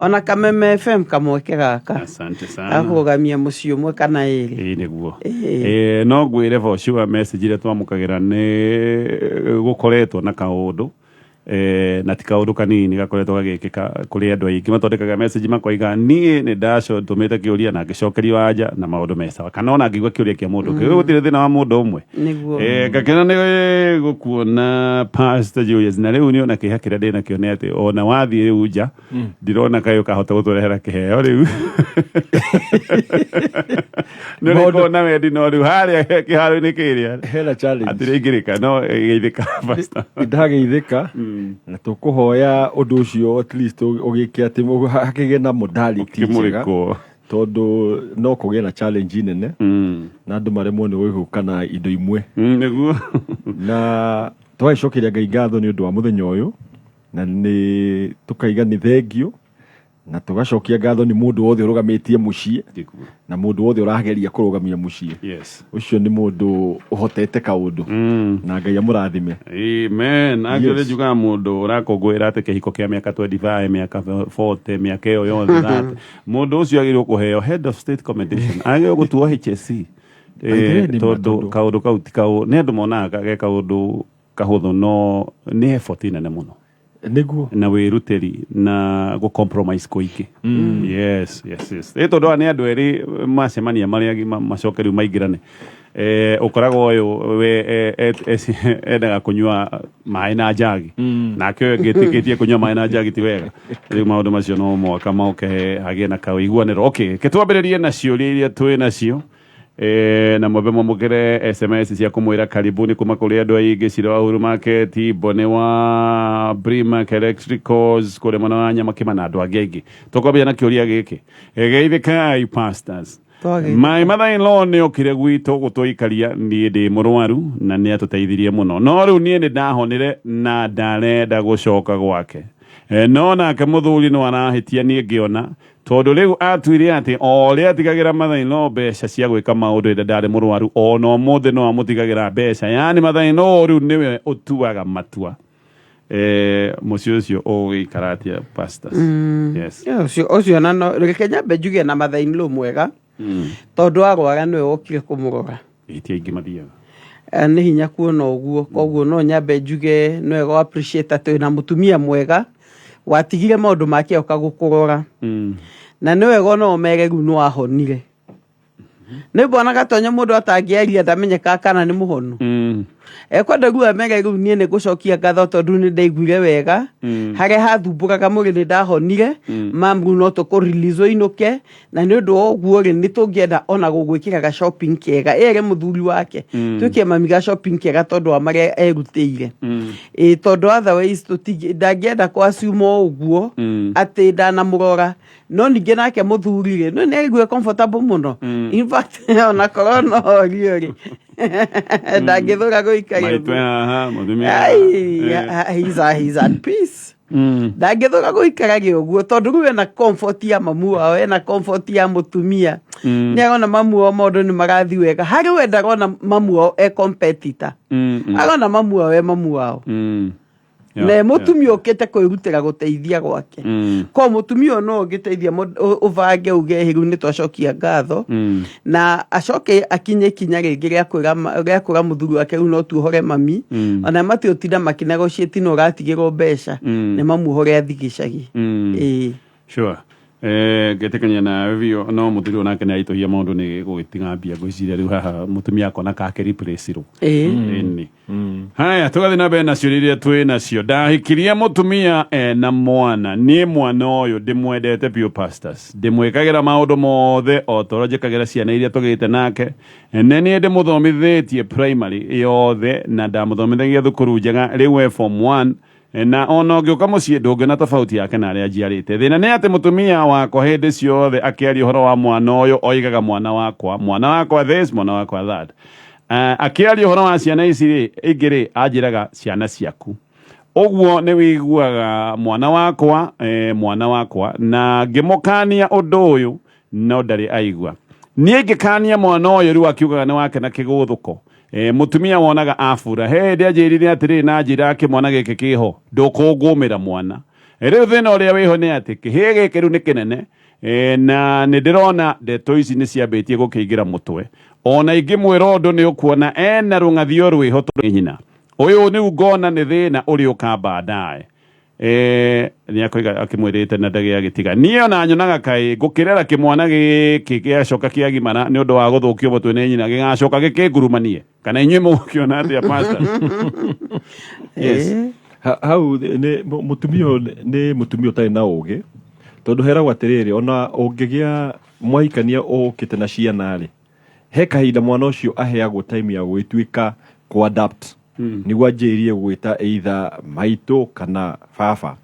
ona kameme FM kamweke gaka asante sana akugamia mucio mwe kana iri niguo no gwire for sure message ile twamukagira ne gukoretwo na kaundu na ti kaundu kanini gakoretwo gagikika kuri andu aingi mathondekaga message makoiga nie ni ndaco tumite kiuria na ngicokerio anja na maundu mesawa kana ona ngigwa kiuria kia mundu ki gutire thina wa mundu umwe ngakena ni gukuona Pastor Julius na riu ni ona kihakira ndina kione ati ona wathie riu nja ndirona kayo kahota gutwerehera kiheo riu no kona wendi no riu haria kiharo ni kiria hela challenge atirigirika no geithika Pastor ndageithika na tukuhoya undu ucio at least ugike ati hakige na modality njega tondu no kuge na challenge nene na andu maremwo ni gwikana indo imwe niguo na twacokeria Ngai ngatho ni undu wa muthenya uyu na ni tukaiga ni thengio na tugacokia ngatho ni mundu wothe urugamitie mucie na mundu wothe urageria kurugamia mucie ucio ni mundu uhotete kaundu na Ngai amurathime amen agire juga mundu urakongwira ate kihiko kia miaka 25 miaka 40 miaka iyo yothe that mundu ucio agirwo kuheo head of state commendation agirwo gutuo HSC tondu kaundu kautikao ni andu monaga ge kaundu kahuthu no ni effort nene muno niguo na wiruteri na go compromise koiki yes eto ndo ani andu eri macemania maria macokeri maigirane ukorago uyu we endaga kunywa mai na jagi na kyo gitikitie kunywa mai na jagi ti wega riu maundu macio no mwaka mauke hagie na kaiguaniro okay ketwambiririe na ciuria iria twi nacio na mwebe mwamukire SMS cia kumwira karibuni kuma kuri andu aingi Ciro Uhuru Market Bonewa Brimac Electricals kuri mwana wa Nyamakima na andu angi tukwambia na kiuria giki geithikai pastors my mother-in-law ni okire gwitu gutuikaria ni ndi murwaru na ni atuteithirie muno no riu ni ndahonire na ndarenda gucoka gwake no nake muthuri no arahitia ni ngiona tondu riu atwire ati oria atigagira mother-in-law mbeca cia gwika maundu inde ndari murwaru ono muthe no amutigagira mbeca yani mother-in-law riu niwe utuaga matua mucio ucio ugikaratia pastors yes ucio na no rekenya bejuge na mother-in-law mwega tondu agwara niwe okire kumurora itia ingi mathiaga ni hinya kuona uguo koguo no nyambe njuge no go appreciate ati na mutumia mwega watigire maundu make okagukurora na niwe go no megeru no ahonire ni bona gatonya mundu atangiaria ndamenyeka kana ni muhonu ekwenda gua megeru nie ni gucokia ngatho tondu ni ndaiguire wega hare hathumburaga muri ni ndahonire mamru no to ko release inuke na ni undu oguo ri ni tungienda ona gugwikira ga shopping kega ere muthuri wake tukie mami ga shopping kega tondu amare erutire tondu otherwise ndangienda kwa assume oguo ati ndana murora no ninge nake muthuri ri no ni aigwe comfortable muno in fact ona corona ori ndangithura guikaria he's at peace ndangithura guikaragia uguo tondu riu na comfort ya mamu wao na comfort ya mutumia ni arona mamu wao maundu ni marathi wega hari wenda rona mamu wao competitor arona mamu wao mamu wao ne mutumia okete kwirutira guteithia gwake ko mutumia no giteithia uvange uge hiru ni twacokia ngatho na acoke akinye kinya ringi ria kura muthuru wake no tuhore mami ona mati utinda makinegotiate no ratigirwo mbeca ne mamuhore athigicagi sure getekanya na vio no muthuri onake ni aitohia maundu ni gugitingambia gwiciria riu haha mutumia akona kake replace ru ni haya tugathi na bena ciuriria twi nacio ndahikiria mutumia na mwana ni mwana uyu ndimwendete bio pastors ndimwikagira maundu mothe o torojekagira ciana iria tugite nake ni ndimuthomithitie primary yothe na ndamuthomithagia thukuru njega riu form 1 na ono ngioka mucie ndungi na tofauti yake na aria njiarite thina ni ati mutumia wako hindi ciothe akiaria uhoro wa mwana uyu oigaga mwana wakwa this mwana wakwa that akiaria uhoro wa ciana ici ri ingiri anjiraga ciana ciaku uguo ni wiguaga mwana wakwa na ngimukania undu uyu no ndari aigua nie ngikania mwana uyu riu akiugaga ni wake na kiguthuko mutumia wonaga afura he ndi ajirire atiri na njira ke mwana geke kiho ndukungumira mwana Riu thina uria wiho ni ati kihige kiru ni kinene na ni ndirona ndeto ici ni ciambitie gukiingira mutwe ona ingi mwira undu ni ukuona ena rungathio rwiho tondu nyina uyu ni ngona ni thina uri ukamba ndae ni akoiga akimwirite na ndege agitiga niyo na anyonaga kai gukirera kimwana giki giacoka kiagimana ni undu wa guthukio mutwe ni nyina gigacoka gikingurumanie kana inywe mukiona atia pastor yes hau ni mutumio tari na ugi tondu heragwo atiriri ona ungigia mwaikania ukite na ciana ri he kahinda mwana ucio aheagwo time ya gwituika ku adapt niguo anjirie gwita either maito kana baba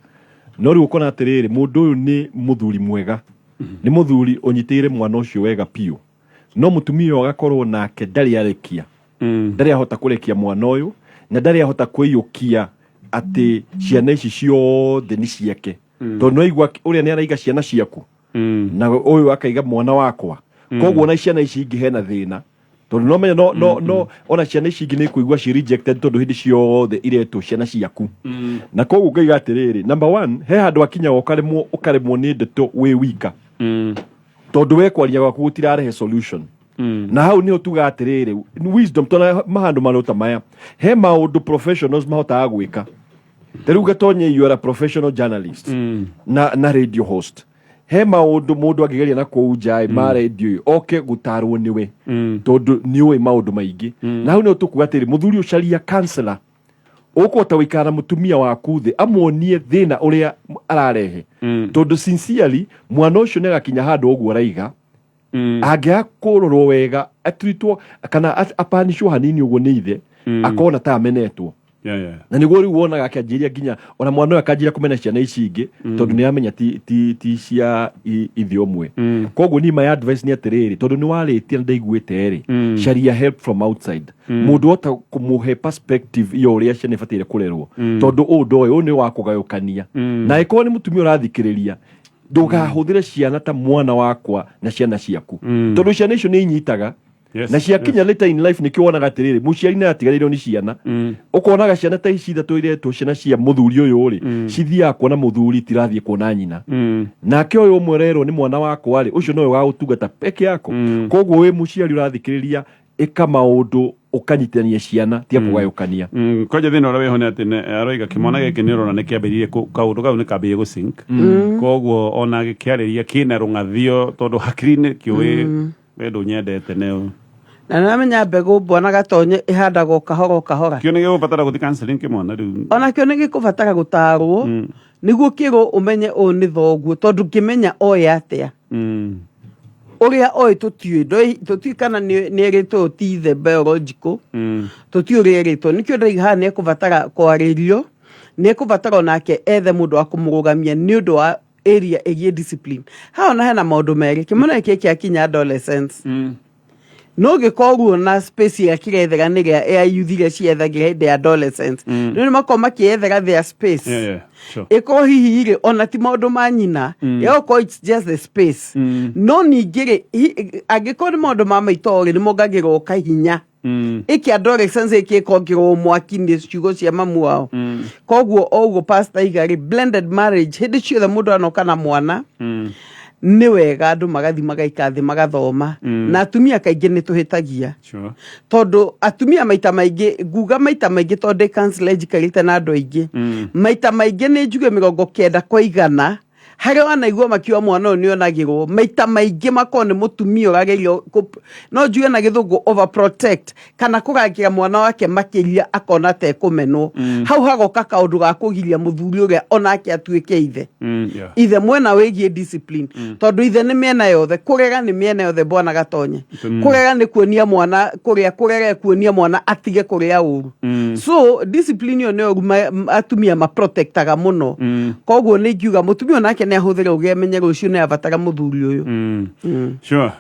no riu ukona atiriri mundu uyu ni muthuri mwega ni muthuri unyitire mwana ucio wega piu no mutumia agakorwo nake ndari arekia ndari ahota kurekia mwana uyu na ndari ahota kwiyukia ati ciana ici ciothe ni ciake tondu no igwa uria ni araiga ciana ciaku na uyu akaiga mwana wakwa koguo na ciana ici ingi hena thina tondu no menya no ona ciana ici ingi ni kuigwa ci rejected tondu hindi ciothe iretwo ciana ciaku na koguo ngaiga atiriri number 1 he handu akinya ukaremwo ni ndeto wi wika tondu we kwaria gwaku gutirarehe solution na hau ni utuga atiriri wisdom tona mahandu marota maya he maundu professionals mahotaga gwika riu gatonye you are a professional journalist na radio host he maundu mundu angigeria na kuunja ma radio oke gutarwo niwe tondu niwe maundu maingi na hau ni utukuga atiri muthuri ucaria counselor ukota wikara mutumia waku thi amonie thina uria ararehe tondu sincerely mwana ucio ne gakinya handu uguo raiga angia kurorwo wega atritwo kana apanishwo hanini uguo ni ithe akona ta amenetwo na niguo riu wonaga akanjiria nginya ona mwana uyu akanjira kumena ciana ici ingi tondu ni amenya ti cia ithi omwe koguo ni my advice ni atiriri tondu ni waritie ndaiguite ri sharia help from outside mundu ota kumuhe perspective iyo uria ciana ibatire kurerwo tondu undu uyu ni wa kugayukania na iko ni mutumia urathikiriria ndugahuthire ciana ta mwana wakwa na ciana ciaku tondu ciana icio ni inyitaga na ciakinya later in life nikio wonaga atiriri muciari na atigarirwo ni ciana ukonaga ciana ta ici ithatu iretwo ciana cia muthuri uyu ri cithia kuona muthuri tirathie kuona nyina nake uyu umwererwo ni mwana wakwa ri ucio no ugagutungata peke yako koguo wi muciari urathikiriria ika maundu ukanyitania ciana tia kugayukania koje thina ura wihone ati aroiga kimwana giki ni urona ni kiambiririe kaundu kau ni kambirie gusink koguo ona gikiariria kina rungathio tondu hakiri ni kiwi wendo nyendete neo na namenya mbegu mbona gatonye ihandagwo kahora kio ni gikubatara guthi counseling kimwana riu ona kio ni gikubatara gutarwo niguo kigo umenye u ni thoguo tondu kimenya oya atia uria oi tutui kana ni erito ti the biological tutui uria erito nikio ndaiga ni kubatara kwaririo ni kubatara nake ethe mundu wa kumurugamia ni undu wa area egie discipline ha ona hena maundu meri kimona iki akinya adolescence no gikoguo na space ya kirethera ni ya youth ciethagira hinde adolescence ni makoma kiethera their space sure iko hihi ona ti maundu manyina yoko it's just the space no ningire agikoni maundu ma maitori ni mogagiro kahinya iki adolescence iki kongiro mwaki-ini ciugo cia mamu wao koguo oguo pastor igari blended marriage hindi ciothe mundu anoka na mwana ni wega andu magathi magaikathi magathoma na atumia kaingi ni tuhitagia tondu atumia maita maingi nguga maita maingi tondu counselor jikarite na andu aingi maita maingi ni njuge 90% hari wanaigua makiwa mwana ni onagirwo maita maingi makone mutumia uragerio no njuge na githungu overprotect kana kugagira mwana wake makiria akona te kumenwo hau hagoka kaundu ga kugiria muthuri uria onake atuike ithe ithe mwena wigie discipline tondu ithe ni miena yothe kurega ni miena yothe bwana gatonye kurega ni kuonia mwana kurega kuonia mwana atige kuria uru so discipline yo no atumia ma protectaga muno koguo ni ngiuga mutumia nake ne ahuthire ugemenye rucio ne abatara muthuri uyu sure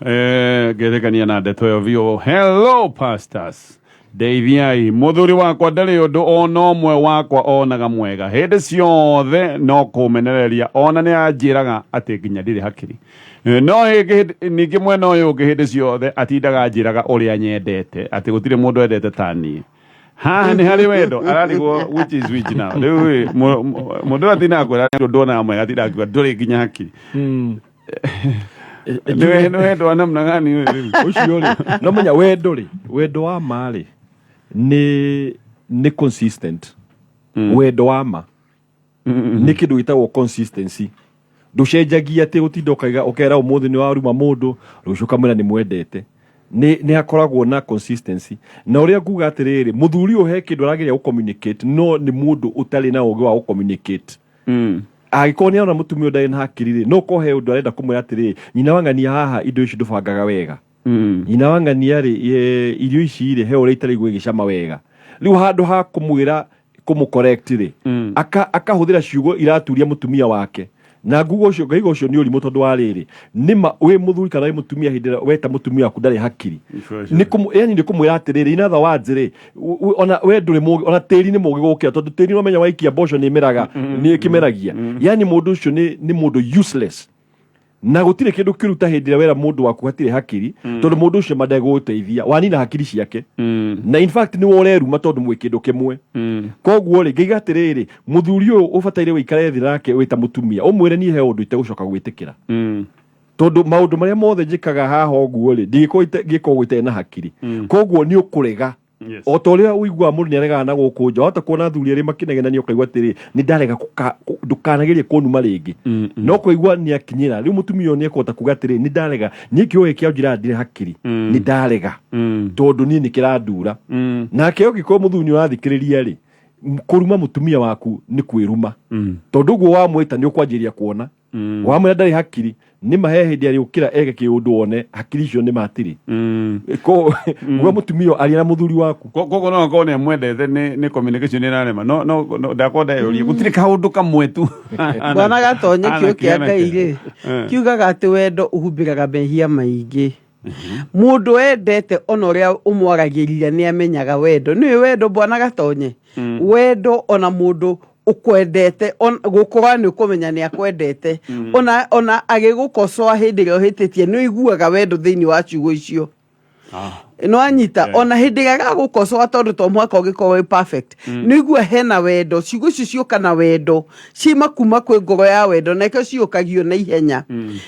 gerekania na ndeto yo vio hello pastors Ndeithiai muthuri wakwa ndari undu ona omwe wakwa onaga mwega hindi ciothe no kumenereria ona ni anjiraga ati nginya ndire hakiri no ningi mwena uyu ungi hindi ciothe atindaga anjiraga uria nyendete ati gutire mundu endete tani ha ni hari wendo ararigwo which is which now riu mundu atina kwira ndona amwe atira kwa ndore nginya hakiri ni wendo namna gani ucio ri no menya wendo wa mari ni consistent wendo wa ma ni kindu gitagwo consistency nducenjagia ati utinda ukera umuthi ni waruma mundu rucio kamera ni mwendete ni akoragwo na consistency na uria nguga atiriri muthuri uhe kindu arageria ku communicate no ni mundu utari na ugi wa ku communicate agikoni ona mutumio ndari na hakiri no kohe undu arenda kumwira atiriri nyina wangania haha indo ici ndubangaga wega nyina wangania ri irio ici ri he uria itari gwigicama wega riu handu ha kumwira kumucorrect ri akahuthira ciugo iraturia mutumia wake na ngugo ucio ngaigo ucio ni urimu tondu wa riri nima we muthuri kana we mutumia hindira weta mutumia waku ndari hakiri yani ni kumwira atiriri ina tha wanjiri ona we nduri mugi ona tiri ni mugi gukira tondu tiri no menya waikia mboco ni meraga ni kimeragia yani mundu ucio ni mundu useless na gutire kindu kiruta hindira wera mundu waku hatire hakiri tondu mundu ucio madai guteithia wani na hakiri ciake na in fact ni woreruma tondu mwe kindu kimwe koguo ri ngiga atiriri muthuri uyu ubataire wikare thi nake wita mutumia umwire ni he undu itegucoka gwitikira tondu maundu maria mothe njikaga haha uguo ri ngiko gwite na hakiri koguo ni ukurega otoria uigwa mundu ni arega na gukunja hota kuona thuri ri makinegena ni ukaigwa atiri ni ndarega ndukanagerie kunuma ringi no kuigwa ni akinyira riu mutumia ni ekota kuga atiri ni ndarega ni kioe kia njira ndire hakiri ni ndarega tondu ni kirandura na kio giko muthuni urathikiriria ri kuruma mutumia waku ni kwiruma tondu guo wa mwita ni ukwanjiria kuona wa mwenda ndari hakiri ni mahe hindi ari ukira ege kiundu one hakiri cio ni matiri ko gwa mutumio ari na muthuri waku kogo no ko ne mwendete ni communication ni narema no ndakonda yori gutire kaundu kamwe tu bwana gatonye kio kia Ngai kiugaga ati wendo uhumbiraga mehia maingi mundu endete onoria umwaragiriria ni amenyaga wendo ni wendo bwana gatonye wendo ona mundu ukwendete gukora ni ukumenya ni akwendete ona agigukosoa hindi rio hititie ni iguaga wendo thiini wa ciugo icio no anyita ona hindi ga gukosoa tondu to mwaka ugiko perfect ni igua hena wendo ciugo icio cioka na wendo cima kuma kwi ngoro ya wendo na ikio ciukagio na ihenya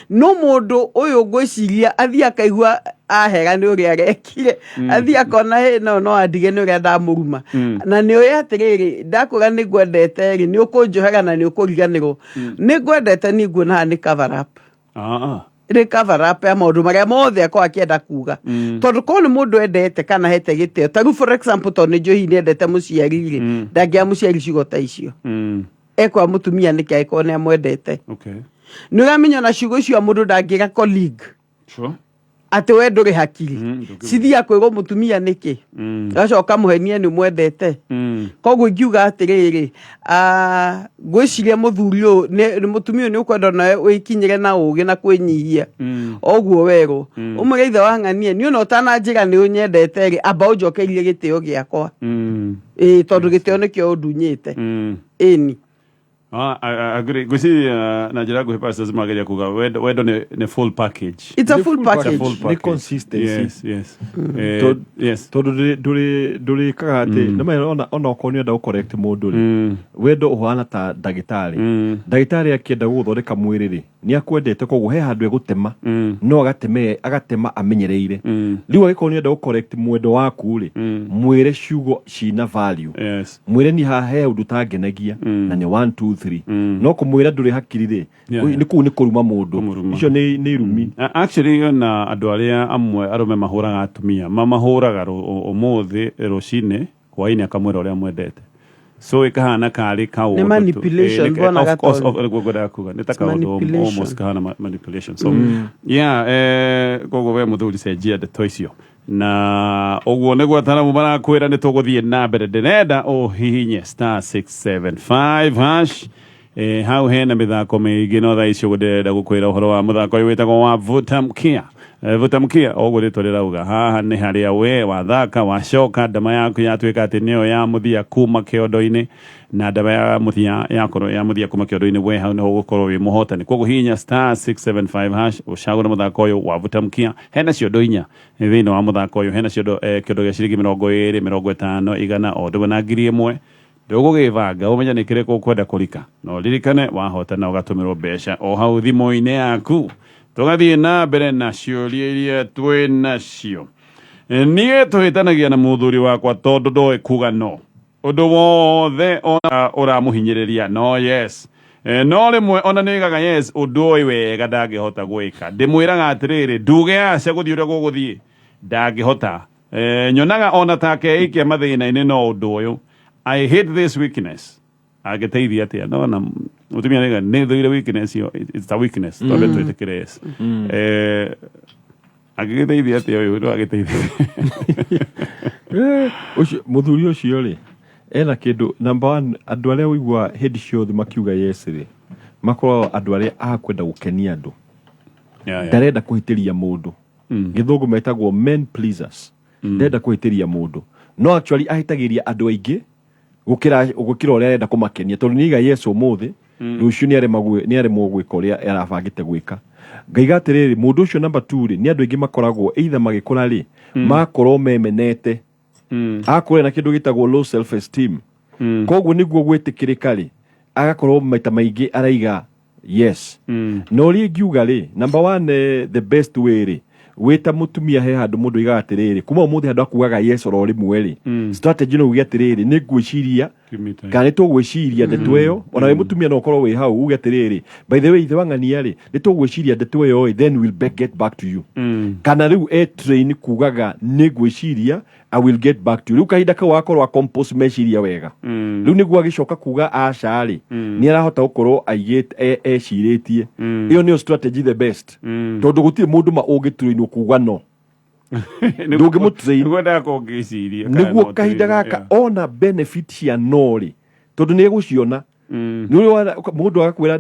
no mundu uyu ngwiciria athia akaigua ahera ni uria rekire athia kona hena no adige ni uria ndamuruma na ni uya atiriri ndakura ni gwendete ri ni ukunjohera na ni ukuriganirwo ni gwendete ni nguona ni cover up ni cover up ya maundu maria mothe akwa akienda kuga tondu ko ni mundu endete kana hete giteo taru for example tondu njohi ni endete muciari ri ndangia muciari ciugo ta icio ekwa mutumia ni kai ko ni amwendete ni uramenya na ciugo icio mundu ndangira colleague ati we nduri hakiri cithia kwirwo mutumia niki gacoka muhenie ni mwendete koguo ngiuga atiriri gwiciria muthuri uyu ni mutumia ni ukwenda na wikinyire na ugi na kwinyihia oguo weru umuriitha wang'anie ni ona utananjira ni unyendete ri amba unjokerie gitio giakwa tondu gitio nikio undunyite ini I agree. Gusi na jira go pasta zimageria kuga wendo ne full package. It's a full package. Ni consistency. Yes. Yes. Todo duri kagate. Nama ona okoni nda correct mundu ri. Wendo uhana ta dagitari. Dagitari akienda guthondeka mwiri ri. Ni akwendete koguo he handu egutema. No agatema amenyereire. Riu agikoni nda correct mwendo waku ri. Mwire ciugo cina value. Yes. Mwire ni ha he undu tangenagia na ni 1 2 3 no kumwira nduri hakiri ri ni ku ni kuruma mundu icio ni rumi actually na andu aria amwe arume mahuraga atumia mamahuraga umuthi rucine hwaini akamwira uria mwendete so ikahana kari kaundu ni manipulation bona gato gogoda kuga nitaka almost kahana manipulation so gogo we muthuri cenjia ndeto icio na oguo niguo ataramu barakwira ni tuguthie na mbere ndirenda hihinye *675# hau hena mithako mingi no thaa icio ndirenda gukwira uhoro wa muthako uyu witagwo wa vuta mkia vutamkia oguo ritwa rirauga haha ni haria we wathaka wacoka ndama yaku yatuika ati niyo ya muthia kuma kiondo-ini na ndama ya muthia ya muthia kuma kiondo-ini we hau niho gukorwo wi muhotani koguo hinya *675# ucagure muthako uyu wa vutamkia hena ciondo inya thiini wa muthako uyu hena ciondo kiondo gia ciringi 20 50 igana o ndumwe na ngiri imwe ndugugivanga umenya ni kiriko ukwenda kurika no ririkane wahotana ugatumirwo mbeca o hau thimo-ini yaku tugathie na mbere na ciuria iria twi nacio nie tuhitanagia na muthuri wakwa tondu ndoe kuga no undu wothe ona uramuhinyiriria no yes no rimwe ona nigaga yes undu oi wega ndangihota gwika ndimwiraga atiriri nduge aca guthii uria guguthii ndangihota nyonaga ona take ikia mathina-ini no undu uyu I hate this weakness ageteithia atia no na mutumia niga ni thuire weakness yo it's a weakness tondu twitikire yes ageteithia atia uyu no ageteithia ucio muthuri ucio ri ena kindu number 1 andu aria wigua hindi ciothe makiuga yes ri makorwo andu aria akwenda gukenia andu ndarenda kuhitiria mundu githungu metagwo men pleasers ndarenda kuhitiria mundu no actually ahitagiria andu aingi gukira uria arenda kumakenia tondu niga yesu umuthi rucio ni aremwo gwika uria arabangite gwika ngaiga atiriri mundu ucio number 2 ri ni andu aingi makoragwo either magikura ri makorwo memenete akore na kindu gitagwo low self esteem koguo niguo gwitikirika ri agakorwo maita maingi araiga yes no ri ngiuga ri number 1 the best way ri wita mutumia he handu mundu iga atiriri kuma umuthi handu akugaga yes oro rimwe ri strategy no uge atiriri ni gwiciria kana tugwiciria ndeto iyo ona we mutumia no korwo wi hau uge atiriri by the way ithe wangania ri ni tugwiciria ndeto iyo then we'll get back to you kana riu train kugaga ni gwiciria I will get back to you riu kahinda ka wakorwo compose meciria wega riu niguo agicoka kuga aca ri ni arahota gukorwo aigite eciritie iyo niyo strategy the best tondu gutire mundu ma ugitrainwo kuga no nduge mutrain gwenda ko ngiciria niguo kahinda gaka ona benefit cia no ri tondu ni eguciona niwe mundu agakwira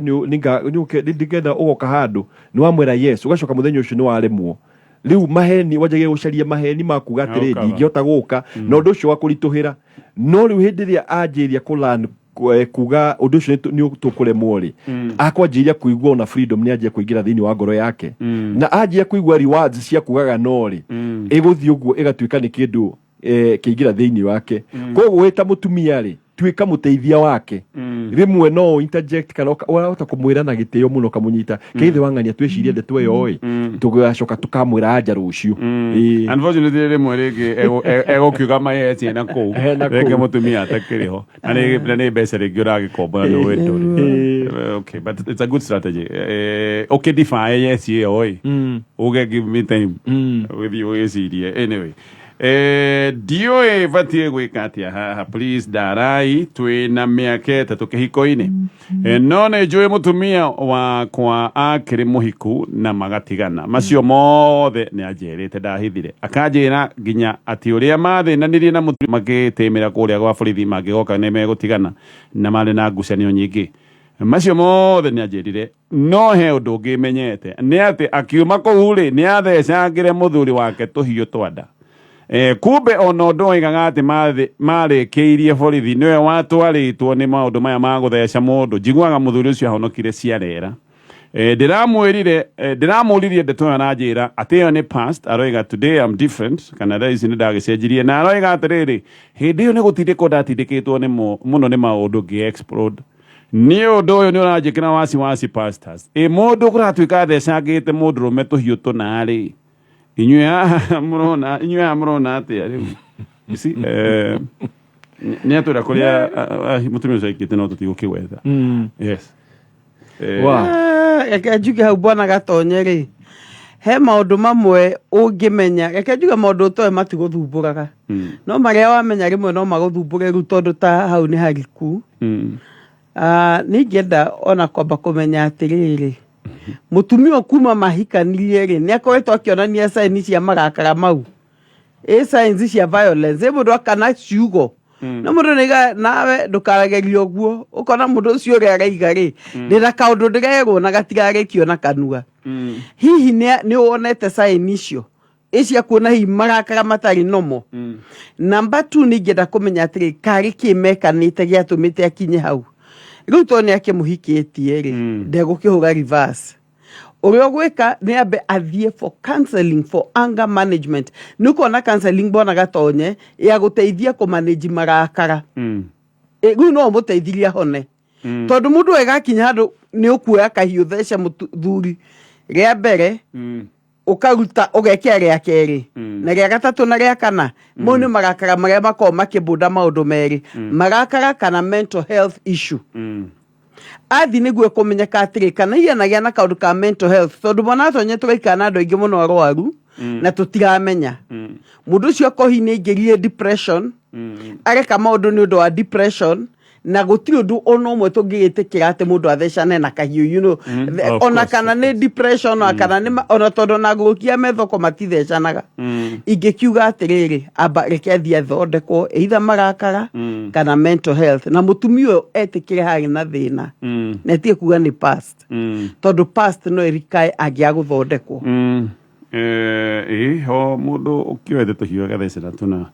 ndigenda ugoka handu ni wamwira yes ugacoka muthenya ucio ni waremwo riu maheni wajage gucaria maheni makuga atiriri ndingihota guka na undu ucio wakurituhira no riu hindi ria anjiria kulan kuga undu ucio ni tukuremwo ri akwanjiria kuigua na freedom ni anjia kuingira thiini wa ngoro yake na anjia kuigua rewards cia kugaga no ri iguthii uguo igatuika ni kindu kiingira thiini wake koguo wita mutumia ri tuika muteithia wake rimwe no interject kana urahota kumwira na gitio muno kamunyita keithe wangania twiciria ndeto iyo oi tugacoka tukamwira anja rucio unfortunately rimwe rigi egokiuga mayeti na kou reke mutumia atakiriho na ni mbeca ringi uragikomba no wendo okay but it's a good strategy okay defy yes iyo oi uge give me time with you wicirie anyway dio vatie gwika atia haha please darai twina miaka 3 kihiko-ini none njui mutumia wakwa akiri muhiku na magatigana macio mothe ni anjirite ndahithire akanjira nginya ati uria mathinanirie na mutumia magitimira kuria gwa borithi magigoka ni megutigana na mari na ngucanio nyingi macio mothe ni anjirire no he undu ngimenyete ni ati akiuma kou ri ni athecangire muthuri wake tuhiu twanda kumbe ono ndoigaga ati marikiirie borithi niwe watwaritwo ni maundu maya ma gutheca mundu njiguaga muthuri ucio ahonokire ciarera ndiramuririe ndeto na njira ati yo ni past aroiga today I'm different kana thaisi ni ndagicenjirie na aroiga atiriri hindi yo ni gutindikwo ndatindikitwo ni muno ni maundu ngi explode ni undu uyu ni uranjikira wasi pastors mundu kuratuika thecangite mundu rume tuhiu tunari inyuya murona atia riu isi ni atura kuria mutumia ucio aikite no tutigukigwetha yes reke njuge hau bwana gatonye ri he maundu mamwe ungimenya reke njuge maundu utoe matiguthumburaga no maria wamenya rimwe no maguthumbure riu tondu ta hau ni hariku ningienda ona kwamba kumenya atiriri mutumia kuma mahikanirie ri ni akoretwo akionania signs cia marakara mau signs cia violence mundu akana ciugo na mundu niga nawe ndukaragerio guo ukona mundu ucio ri araiga ri ndira kaundu ndirerwo na gatigarekio na kanua hihi ni wonete sign icio icia kuona hihi marakara matari nomo. Number 2 ni ngenda kumenya atiri kari kimekanite giatumite akinye hau riu to ni akimuhikitie ri ndegukihura reverse urio gwika ni ambe athie for counseling for anger management nuko na counseling bona gatonye ya guteithia ku manage marakara riu no muteithiria hone tondu mundu egakinya handu ni ukuoya kahiu thece muthuri ria mbere ukaruta ugekia ria keri na ria gatatu na ria kana mone marakara maria mako makibunda maundu meri marakara kana mental health issue athi niguo kumenyeka atiri kana ianagia na kaundu ka mental health tondu bona tonye turaikana andu aingi muno arwaru na tutiramenya mundu ucio kohine ingirie depression areka maundu ni undu wa depression na gutiri undu ono mwe tungigitikira ati mundu athecane na kahiu ona kana ni depression ona kana ni ona tondu na gukia methoko matithecanaga ingikiuga atiriri amba reke thia thondeko either marakara kana mental health na mutumio etikire hari na thina na tie kuga ni past tondu past no erikae agia guthondekwo ho mundu ukioete tuhiu agathecana tuna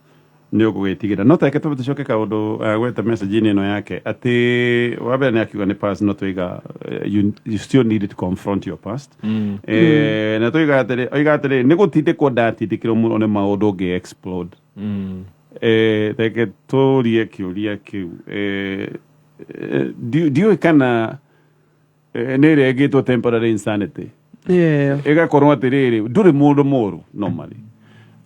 ni ukugitigira no take tucoke kaundu gweta message ino yake ati wabe ni akiuga ni past no tuiga you still need to confront your past na tuiga atiri ni gutite ko datithikiro muno ne maundu ge explode take turie kiuria kiu dio kana nere gitwo temporary insanity igakorwo atiriri nduri mundu muru normally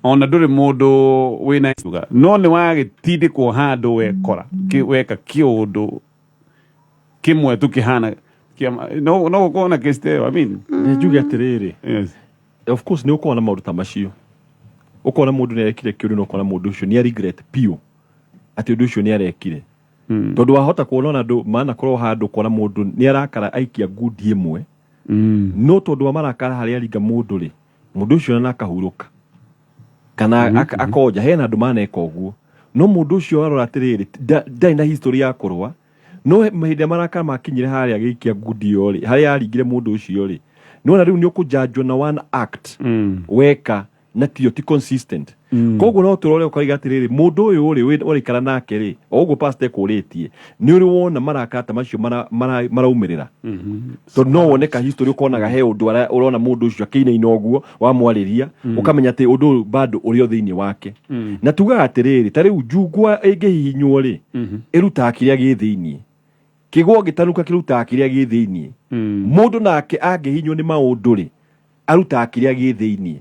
ona nduri mundu wina isuga no ni wagitinde ko handu wekora weka kiundu kimwe tukihana no gukona kiste I mean njuge atiriri yes of course ni ukona maundu ta macio ukona mundu ni arekire kiundu no ukona mundu ucio ni regret pio ati undu ucio ni arekire tondu wahota kuona andu mana korwo handu kona mundu ni arakara aikia ngudi imwe no tondu wa marakara haria ringa mundu ri mundu ucio na akahuruka kana akoja hena andu maneka uguo no mundu ucio arora atiriri ndai na history ya kurwa no mahinde marakara makinyire haria gikia ngudi yori haria aringire mundu ucio ri no na riu ni ukujajwo na one act weka na tio ti consistent koguo no turore ukaiga atiriri mundu uyu uri urikara nake ri oguo past ekuritie ni uri wona marakata macio maraumirira to no woneka history ukonaga he undu urona mundu ucio akiine oguo wa mwariria ukamenya ati undu bado uri thiini wake na tuga atiriri tari njugwa ingihihinywo ri iruta kiria gi thiini kigwo gitanuka kiruta kiria gi thiini mundu nake angihinywo ni maundu ri aruta kiria gi thiini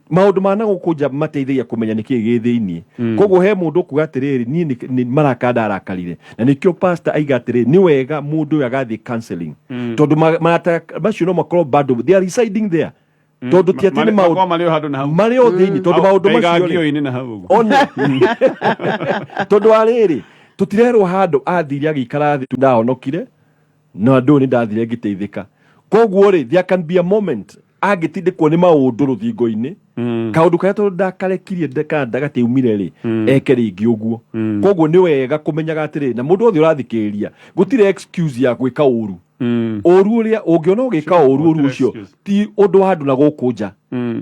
maundu mana gukuja mateithagia kumenya niki gi thiini koguo he mundu kuga atiriri ni marakada arakarire na nikio pastor aiga atiriri ni wega mundu agathi counseling tondu marata macio no makoro bado they are residing there tondu tiatini maundu mario thiini tondu maundu macio ona tondu ariri tutirerwo handu athiria gikara thi ndahonokire no andu ni ndathire ngiteithika koguo ri there can be a moment agitindikwo ni maundu ruthingo-ini kaundu karia tondu ndakarekirie ndagatiumire ri eke ringi uguo koguo ni wega kumenyaga atiri na mundu othe urathikiriria gutire excuse ya gwika uru uru uria ungiona ugika uru ucio ti undu handu na gukunja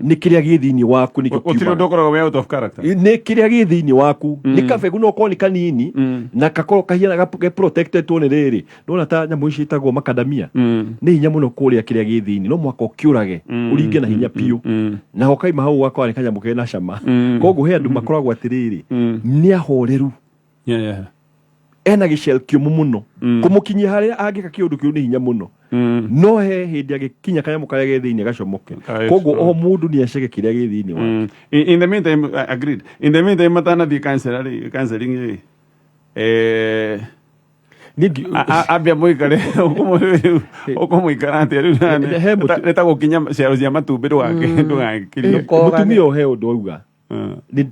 ni kiria gi thiini waku ni utire ndokora we out of character ni kiria gi thiini waku ni kabegu no koni kanini na kakoro kahiana ga protected to ni riri ndona ta nyamu ici itagwo makadamia ni hinya muno kuria kiria gi thiini no mwako kiurage uringe na hinya piu na hokaima hau wakwa ni kanyamu kena cama koguo he andu makoragwo atiriri ni ahoreru ena gicel kiumu muno kumukinyia haria angika kiundu kiu ni hinya muno no he hindi agikinya kanyamu karia ge thiini gacomoke koguo o mundu ni acege kiria ge thiini wa in the meantime agreed in the meantime matana di counseling nigi abia muikare okumuikara riu nani leta gukinya cero cia matumbiro wake ndugakiri mutumio he undu auga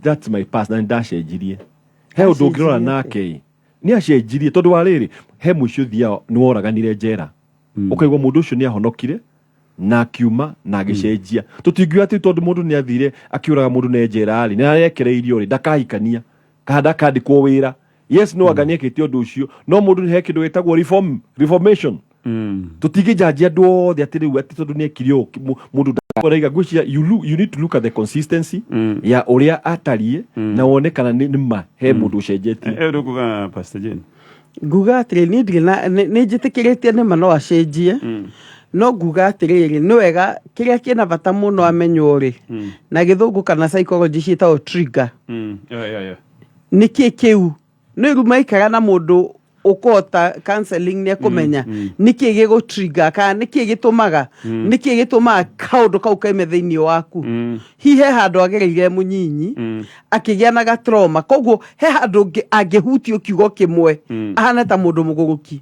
that's my past na ndacenjirie he undu ngirora nake ni acenjirie tondu wa riri he muicio thia ni woraganire njera ukaigwa mundu ucio ni ahonokire na akiuma na agicenjia tutingiwa ati tondu mundu ni athire akiuraga mundu ne njera ari ni arekereirio ri ndakahikania kahanda kandi ko wira yes no aganie kiti undu ucio no mundu he kindu gitagwo reformation tutige jaji andu othe atiri ati tondu ni ekirio mundu ndakora gwiciria you need to look at the consistency ya uria atarie na wone kana ni ma he mundu ucenjetie rukuga Pastor Jane nguga atiri ni ndire ni njitikiritie ni mano acenjie no nguga atiriri ni wega kiria kina bata muno amenyo ri na githungu kana psychology citao trigger niki kiu ni rumaikara na mundu ukota counseling ni kumenya niki gigo trigger ka niki gitumaga niki gitumaga kaundu kau kaime thiini waku hihe handu agereire munyinyi akigia na trauma koguo he handu angehutio kiugo kimwe ahana ta mundu muguruki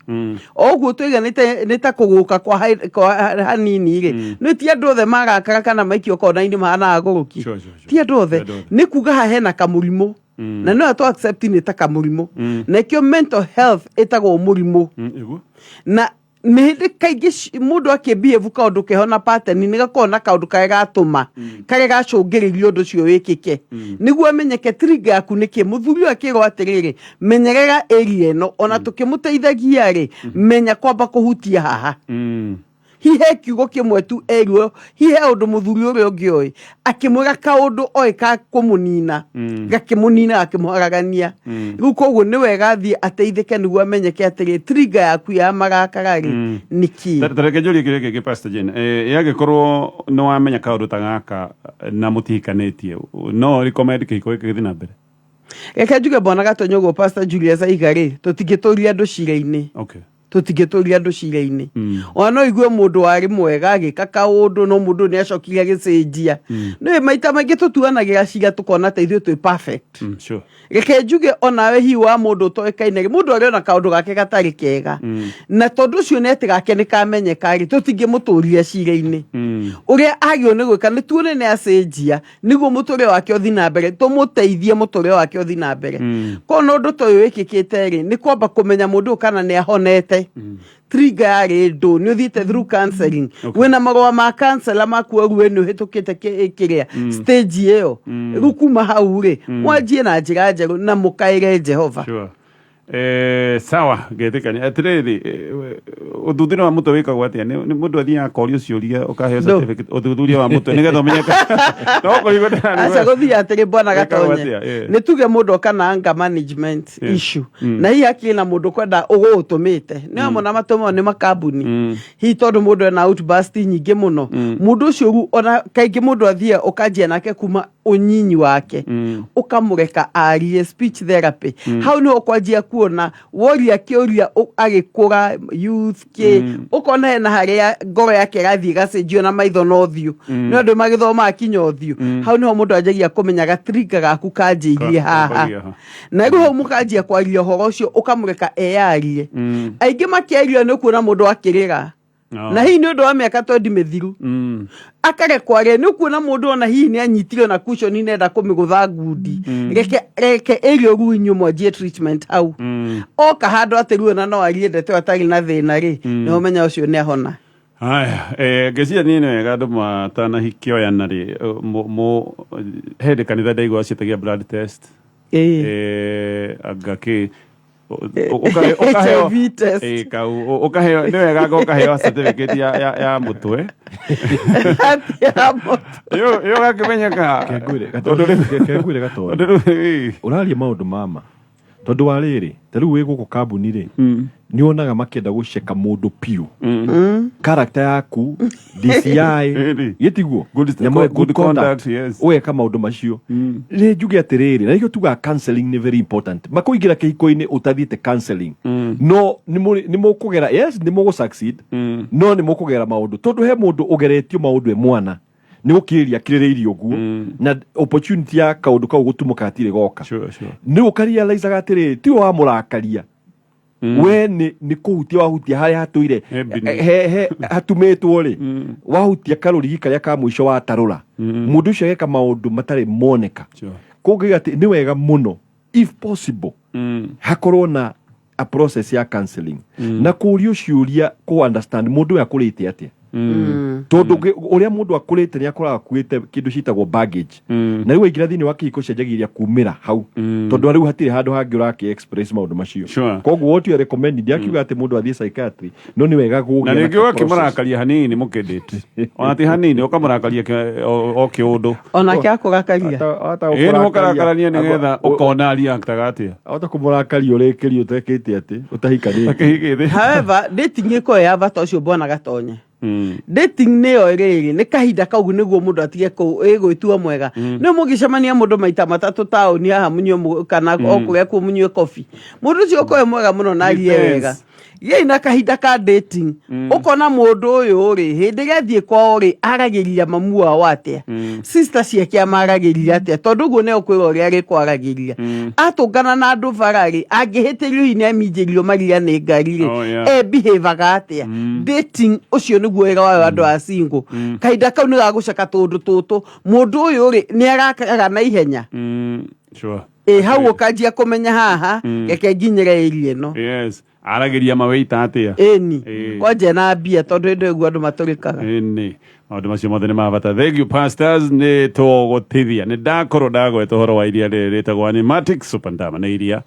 oguo twiganite nita kuguka kwa hanini ri ni ti andu othe magakara kana maikio kona-ini mahana aguruki ti andu othe ni kuga ha hena kamurimu na no to accept ni ta kamurimu na kio mental health etago murimu na mehinde kaigi mundu akibehave kaundu kehona pattern ni gakona kaundu kagatuma kare gacungiririo undu cio wikike niguo amenyeke trigger yaku niki muthuri akigo atiriri menyerera area no ona tukimuteithagia ri menya kwamba kuhutia haha hihe kiugo kimwe tu erwo hihe undu muthuri uri ungioi akimwira kaundu oi ka kumunina gakimunina akimuharagania riu koguo ni wega thie ateithike niguo amenyeke atiri trigger yaku ya magakarari niki tareke njuri kire Pastor Jane yagikorwo no wamenya kaundu ta gaka na mutihikanetie no recommend kiko githii na mbere reke njuge bona gatonyogo Pastor Julius Aigari tutigituria andu cira-ini tutigituria andu cira-ini ona igue mundu wari mwega agika kaundu no mundu ni acokire gicenjia ni maita maingi tutuanagira cira tukona ta ithuĩ twi perfect reke njuge onawe hi wa mundu toekaine mundu ari ona kaundu gake gatari kega na tondu cio neti gake ni kamenyeka ri tutingimuturia cira-ini uria agio ni gwika ni tuone ni acenjia niguo muture wake uthi na mbere tumuteithie muture wake uthi na mbere kono undu toyo wikikite ri ni kwamba kumenya mundu kana ni ahonete trigger yari ndo ni uthite through counseling wena marwa ma counselor maku aguwe ni uhitukite kiria stage iyo rukuma hau ri mwanjie na njira njeru na mukaire Jehova sawa getekani atiriri uthuthuri wa mutu wikagwo atia ni mundu athia akorio ciuria ukaheo certificate uthuthuria wa mutu nigetha umenyeka no kurigo acha guthia atiri bwana gatonye ni tuge mundu kana anger management issue na hi akina mundu kwenda ugutumite ni amona matomo ni makambuni hi tondu mundu na outburst nyingi muno mundu ucio ona kaingi mundu athia ukanjia nake kuma unyinyi wake ukamureka arie speech therapy hau ni ukwanjia kuona woria kiuria agikura youth ki ukona hena haria ngoro yake gathie gacenjio na maitho no thiu ni andu magithoma akinyo thiu hau ni ho mundu anjagia kumenya ga trigger gaku kanjirie haha na riu mukanjia kwaria horo ucio ukamureka eyarie aingi makiaria ni kuona mundu akirira na hii ni undu wa miaka tondi mithiru akare kware ni kuona mundu ona hii ni anyitire na cushion ni nenda kumigutha ngundi reke erio ruinyu mwanjie treatment hau oka handu atiru na no ariendete atari na thina ri ni umenya ucio ni ahona haya gecia nini wega andu matana hikioyana ri mo hede kanitha ndaigua cietagia blood test agaki ukaheo ni wega ukaheo certificate ya mutwe yo gakimenyeka kegure gatondu uraria maundu mama tondu wa riri tariu wi guku kambuni ri ni onaga makienda guceka mundu piu character yaku DCI yetiguo good conduct weka maundu macio ri njuge atiriri na ikio tuga counseling ni very important makuingira kihiko-ini utathiite counseling no ni mukugera yes ni mugu succeed no ni mukugera maundu tondu he mundu ugeretio maundu mwana ni ukiriria kiririirio guo na opportunity ya kaundu kau gutumuka atire goka ni ukarealize gatiri ti wa murakaria we ni kuhutia wahutia haria hatuire he hatumetwo ri wahutia karurigi karia ka mwisho wa tarura mundu ucio geka maundu matari moneka kugiga ati ni wega muno if possible hakorwo na a process ya counseling na kurio ciuria ku understand mundu ya kurite atia tondu uria mundu akurite ni akoraga akuite kindu citagwo baggage na riu ingira thini wa kihiko cenjagiria kumira hau tondu riu hatire handu hangi uraki express maundu macio koguo what you recommend ndiakiuga ati mundu athie psychiatry no ni wega gugia na ringi wakimurakaria hanini mukendete ona ti hanini ukamurakaria o kiundu ona kia kurakaria ni mukarakarania nigetha ukona aria tagatia ota kumurakaria urekerio utekete ati utahikani however dating iko ya bata ucio bona gatonye dating neyo riri ni kahinda kaugu niguo mundu atige gwĩtua mwega ni mugicemania mundu maita matatu tauni haha munyo kana okuria ku munyo coffee mundu ucio ko mwega muno na arie wega ye ina kahinda ka dating ukona mundu uyu ri hindi gathie kwao ri aragiriria mamu wao atia sister ciake amaragiriria atia tondu guo ne okwira uri ari kwaragiriria atungana na andu barari angihitirio ine aminjirio maria ni ngari ri behave atia dating ucio niguo wega wa andu a single kahinda kau ni gagucaka tundu tutu mundu uyu ri ni arakaga na ihenya sure hau ukanjia kumenya haha geke nginyire irie no yes arageria maweita atia eni kwaje na bia tondu ndo egu andu maturikaga eni maundu macio mothe ni mabata thank you pastors ni tugutithia ni ndakoro ndagweta horo wa iria ritagwo animatic superdama na iria